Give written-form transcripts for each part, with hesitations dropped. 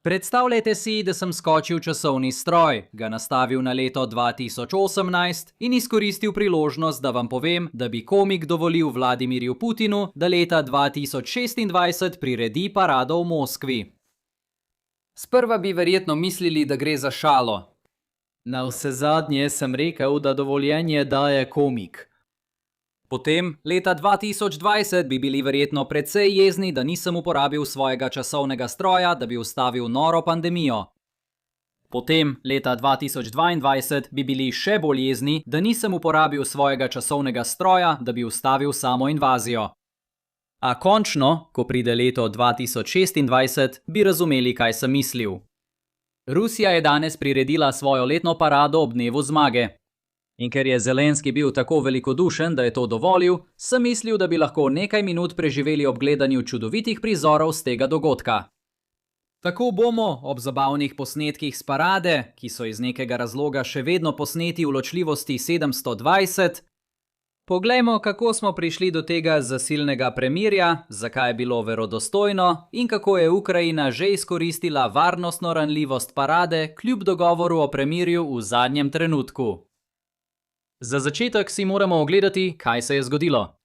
Predstavljajte si, da sem skočil časovni stroj, ga nastavil na leto 2018 in izkoristil priložnost, da vam povem, da bi komik dovolil Vladimirju Putinu, da leta 2026 priredi parado v Moskvi. Sprva bi verjetno mislili, da gre za šalo. Navsezadnje sem rekel, da dovoljenje daje komik. Potem, leta 2020 bi bili verjetno precej jezni, da nisem uporabil svojega časovnega stroja, da bi ustavil noro pandemijo. Potem, leta 2022 bi bili še bolj jezni, da nisem uporabil svojega časovnega stroja, da bi ustavil samo invazijo. A končno, ko pride leto 2026, bi razumeli, kaj sem mislil. Rusija je danes priredila svojo letno parado ob dnevu zmage. In ker je Zelenski bil tako velikodušen, da je to dovolil, sem mislil, da bi lahko nekaj minut preživeli ob gledanju čudovitih prizorov z tega dogodka. Tako bomo ob zabavnih posnetkih s parade, ki so iz nekega razloga še vedno posneti v ločljivosti 720, poglejmo, kako smo prišli do tega zasilnega premirja, zakaj je bilo verodostojno in kako je Ukrajina že izkoristila varnostno ranljivost parade kljub dogovoru o premirju v zadnjem trenutku. Za začetek si moramo ogledati, kaj se je zgodilo.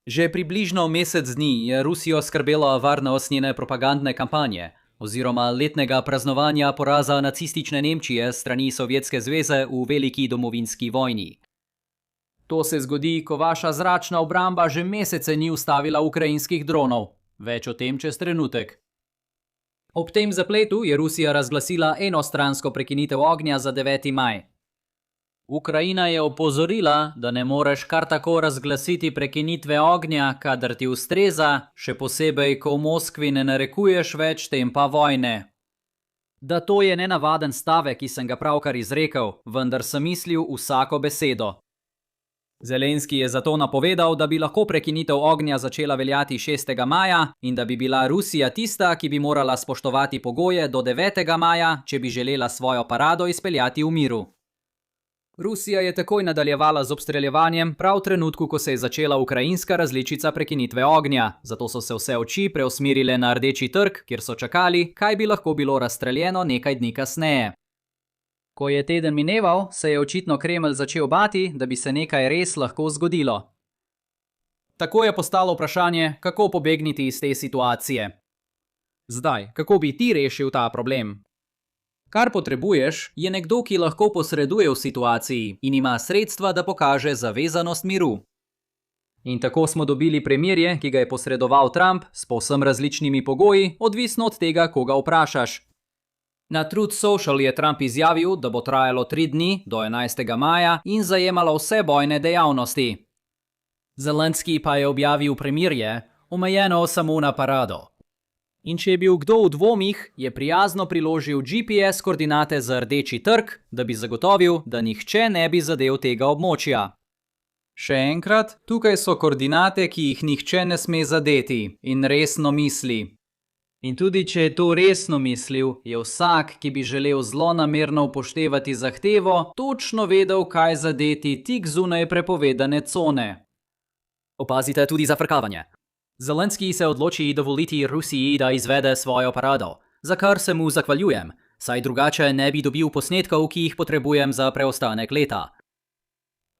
Že približno mesec dni je Rusijo skrbela varnost njene propagandne kampanje, oziroma letnega praznovanja poraza nacistične Nemčije strani Sovjetske zveze v veliki domovinski vojni. To se zgodi, ko vaša zračna obramba že mesece ni ustavila ukrajinskih dronov. Več o tem čez trenutek. Ob tem zapletu je Rusija razglasila enostransko prekinitev ognja za 9. maj. Ukrajina je opozorila, da ne moreš kar tako razglasiti prekinitve ognja, kadar ti ustreza, še posebej, ko v Moskvi ne narekuješ več tempa vojne. Da to je nenavaden stavek, ki sem ga pravkar izrekel, vendar sem mislil vsako besedo. Zelenski je zato napovedal, da bi lahko prekinitev ognja začela veljati 6. maja in da bi bila Rusija tista, ki bi morala spoštovati pogoje do 9. maja, če bi želela svojo parado izpeljati v miru. Rusija je takoj nadaljevala z obstreljevanjem prav v trenutku, ko se je začela ukrajinska različica prekinitve ognja, zato so se vse oči preusmerile na Rdeči trg, kjer so čakali, kaj bi lahko bilo razstreljeno nekaj dni kasneje. Ko je teden mineval, se je očitno Kremelj začel bati, da bi se nekaj res lahko zgodilo. Tako je postalo vprašanje, kako pobegniti iz te situacije. Zdaj, kako bi ti rešil ta problem? Kar potrebuješ, je nekdo, ki lahko posreduje v situaciji in ima sredstva, da pokaže zavezanost miru. In tako smo dobili premirje, ki ga je posredoval Trump s povsem različnimi pogoji, odvisno od tega, koga vprašaš. Na Truth Social je Trump izjavil, da bo trajalo 3 dni do 11. maja in zajemalo vse bojne dejavnosti. Zelenski pa je objavil premirje, omejeno samo na parado. In če je bil kdo v dvomih, je prijazno priložil GPS koordinate za Rdeči trg, da bi zagotovil, da nihče ne bi zadel tega območja. Še enkrat, tukaj so koordinate, ki jih nihče ne sme zadeti in resno misli. In tudi če je to resno mislil, je vsak, ki bi želel zlonamerno upoštevati zahtevo, točno vedel, kaj zadeti tik zunaj prepovedane cone. Opazite tudi zafrkavanje. Zelenski se odloči dovoliti Rusiji, da izvede svojo parado, za kar se mu zahvaljujem, saj drugače ne bi dobil posnetkov, ki jih potrebujem za preostanek leta.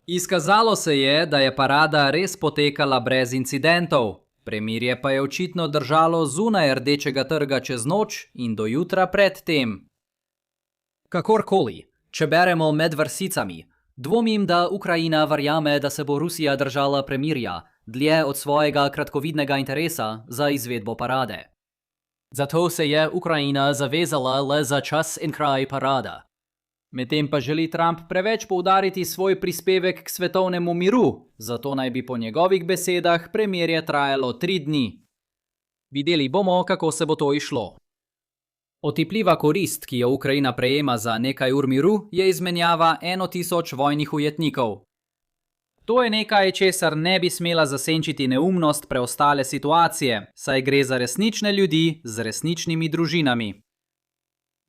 Izkazalo se je, da je parada res potekala brez incidentov, premirje pa je očitno držalo zunaj Rdečega trga čez noč in do jutra pred tem. Kakorkoli, če beremo med vrsicami, dvomim, da Ukrajina verjame, da se bo Rusija držala premirja, dlje od svojega kratkovidnega interesa za izvedbo parade. Zato se je Ukrajina zavezala le za čas in kraj parada. Medtem pa želi Trump preveč poudariti svoj prispevek k svetovnemu miru, zato naj bi po njegovih besedah premirje trajalo 3 dni. Videli bomo, kako se bo to išlo. Otipljiva korist, ki jo Ukrajina prejema za nekaj ur miru, je izmenjava 1000 vojnih ujetnikov. To je nekaj, česar ne bi smela zasenčiti neumnost preostale situacije, saj gre za resnične ljudi z resničnimi družinami.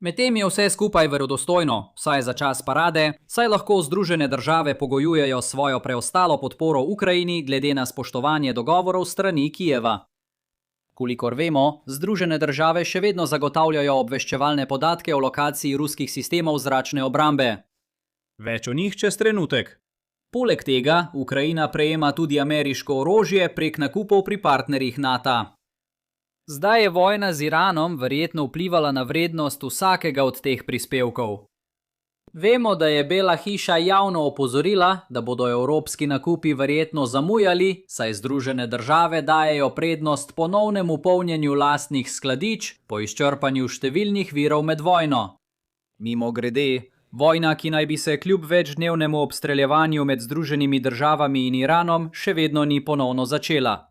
Medtem je vse skupaj verodostojno, vsaj za čas parade, saj lahko Združene države pogojujejo svojo preostalo podporo Ukrajini glede na spoštovanje dogovorov strani Kijeva. Kolikor vemo, Združene države še vedno zagotavljajo obveščevalne podatke o lokaciji ruskih sistemov zračne obrambe. Več o njih čez trenutek. Poleg tega, Ukrajina prejema tudi ameriško orožje prek nakupov pri partnerjih NATO. Zdaj je vojna z Iranom verjetno vplivala na vrednost vsakega od teh prispevkov. Vemo, da je Bela hiša javno opozorila, da bodo evropski nakupi verjetno zamujali, saj Združene države dajejo prednost ponovnemu polnjenju lastnih skladišč po izčrpanju številnih virov med vojno. Mimogrede, vojna, ki naj bi se kljub večdnevnemu obstreljevanju med Združenimi državami in Iranom, še vedno ni ponovno začela.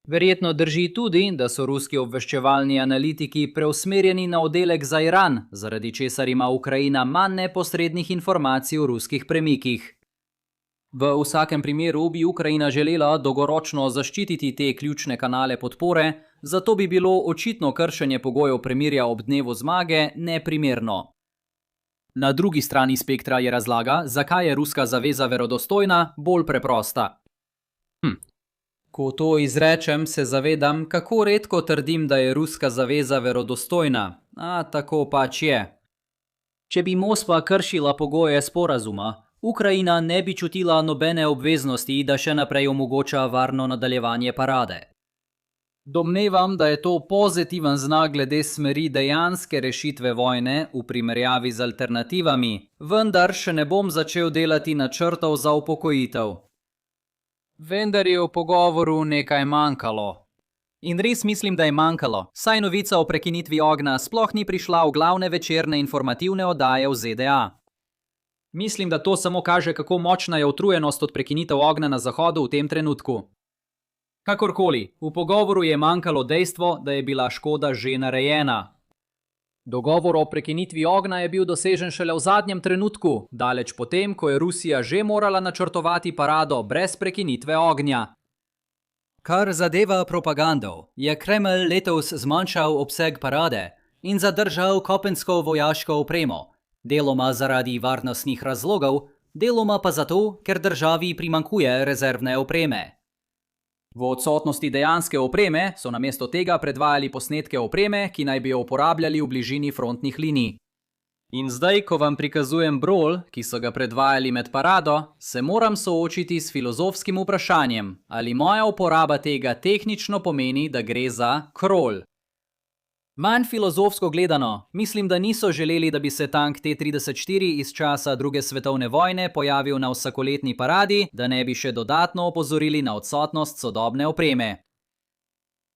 Verjetno drži tudi, da so ruski obveščevalni analitiki preusmerjeni na oddelek za Iran, zaradi česar ima Ukrajina manj neposrednih informacij o ruskih premikih. V vsakem primeru bi Ukrajina želela dolgoročno zaščititi te ključne kanale podpore, zato bi bilo očitno kršenje pogojev premirja ob dnevu zmage neprimerno. Na drugi strani spektra je razlaga, zakaj je ruska zaveza verodostojna, bolj preprosta. Ko to izrečem, se zavedam, kako redko trdim, da je ruska zaveza verodostojna, a tako pač je. Če bi Moskva kršila pogoje sporazuma, Ukrajina ne bi čutila nobene obveznosti, da še naprej omogoča varno nadaljevanje parade. Domnevam, da je to pozitiven znak glede smeri dejanske rešitve vojne v primerjavi z alternativami, vendar še ne bom začel delati načrtov za upokojitev. Vendar je v pogovoru nekaj manjkalo. In res mislim, da je manjkalo, saj novica o prekinitvi ognja sploh ni prišla v glavne večerne informativne oddaje v ZDA. Mislim, da to samo kaže, kako močna je utrujenost od prekinitev ognja na Zahodu v tem trenutku. Kakorkoli, v pogovoru je manjkalo dejstvo, da je bila škoda že narejena. Dogovor o prekinitvi ognja je bil dosežen šele v zadnjem trenutku, daleč potem, ko je Rusija že morala načrtovati parado brez prekinitve ognja. Kar zadeva propagando, je Kremelj letos zmanjšal obseg parade in zadržal kopensko vojaško opremo, deloma zaradi varnostnih razlogov, deloma pa zato, ker državi primanjkuje rezervne opreme. V odsotnosti dejanske opreme so namesto tega predvajali posnetke opreme, ki naj bi jo uporabljali v bližini frontnih linij. In zdaj, ko vam prikazujem brol, ki so ga predvajali med parado, se moram soočiti s filozofskim vprašanjem, ali moja uporaba tega tehnično pomeni, da gre za krol. Manj filozofsko gledano, mislim, da niso želeli, da bi se tank T-34 iz časa druge svetovne vojne pojavil na vsakoletni paradi, da ne bi še dodatno opozorili na odsotnost sodobne opreme.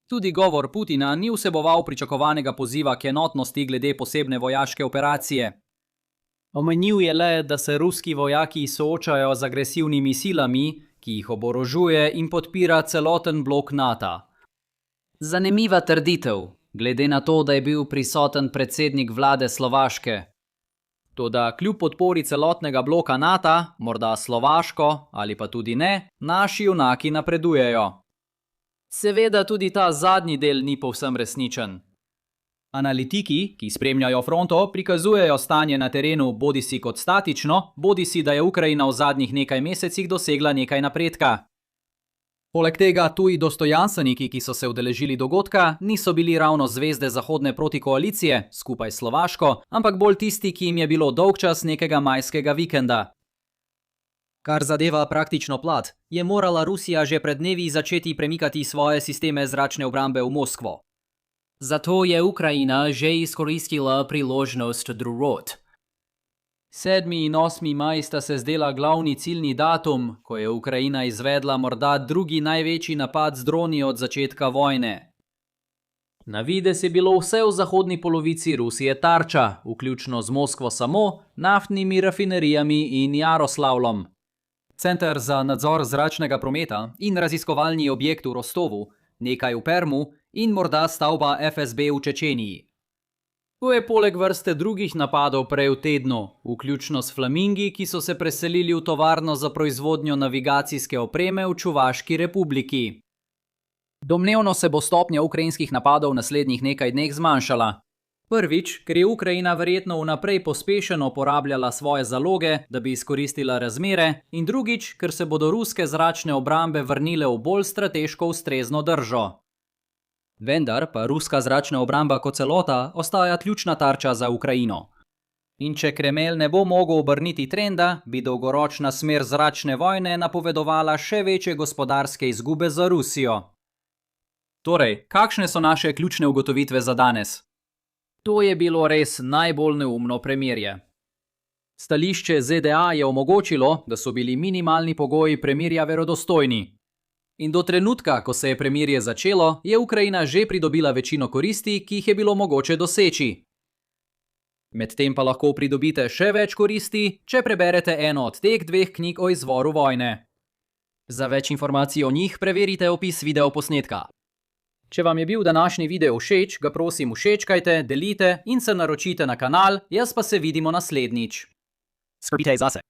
Tudi govor Putina ni vseboval pričakovanega poziva k enotnosti glede posebne vojaške operacije. Omenil je le, da se ruski vojaki soočajo z agresivnimi silami, ki jih oborožuje in podpira celoten blok NATO. Zanimiva trditev, glede na to, da je bil prisoten predsednik vlade Slovaške. Toda kljub podpori celotnega bloka NATO, morda Slovaško ali pa tudi ne, naši junaki napredujejo. Seveda tudi ta zadnji del ni povsem resničen. Analitiki, ki spremljajo fronto, prikazujejo stanje na terenu bodisi kot statično, bodisi da je Ukrajina v zadnjih nekaj mesecih dosegla nekaj napredka. Poleg tega tuji dostojanstveniki, ki so se udeležili dogodka, niso bili ravno zvezde zahodne protikoalicije, skupaj s Slovaško, ampak bolj tisti, ki jim je bilo dolgčas nekega majskega vikenda. Kar zadeva praktično plat, je morala Rusija že pred dnevi začeti premikati svoje sisteme zračne obrambe v Moskvo. Zato je Ukrajina že izkoristila priložnost drugod. 7. in 8. maj sta se zdela glavni ciljni datum, ko je Ukrajina izvedla morda drugi največji napad z droni od začetka vojne. Na videz je bilo vse v zahodni polovici Rusije tarča, vključno z Moskvo samo, naftnimi rafinerijami in Jaroslavlom. Center za nadzor zračnega prometa in raziskovalni objekt v Rostovu, nekaj v Permu in morda stavba FSB v Čečeniji. To je poleg vrste drugih napadov prej v tednu, vključno s flamingi, ki so se preselili v tovarno za proizvodnjo navigacijske opreme v Čuvaški republiki. Domnevno se bo stopnja ukrajinskih napadov v naslednjih nekaj dneh zmanjšala. Prvič, ker je Ukrajina verjetno vnaprej pospešeno porabljala svoje zaloge, da bi izkoristila razmere, in drugič, ker se bodo ruske zračne obrambe vrnile v bolj strateško ustrezno držo. Vendar pa ruska zračna obramba kot celota ostaja ključna tarča za Ukrajino. In če Kremelj ne bo mogel obrniti trenda, bi dolgoročna smer zračne vojne napovedovala še večje gospodarske izgube za Rusijo. Torej, kakšne so naše ključne ugotovitve za danes? To je bilo res najbolj neumno premirje. Stališče ZDA je omogočilo, da so bili minimalni pogoji premirja verodostojni. In do trenutka, ko se je premirje začelo, je Ukrajina že pridobila večino koristi, ki jih je bilo mogoče doseči. Medtem pa lahko pridobite še več koristi, če preberete eno od teh dveh knjig o izvoru vojne. Za več informacij o njih preverite opis videoposnetka. Če vam je bil današnji video všeč, ga prosim všečkajte, delite in se naročite na kanal, jaz pa se vidimo naslednjič. Skrbite zase.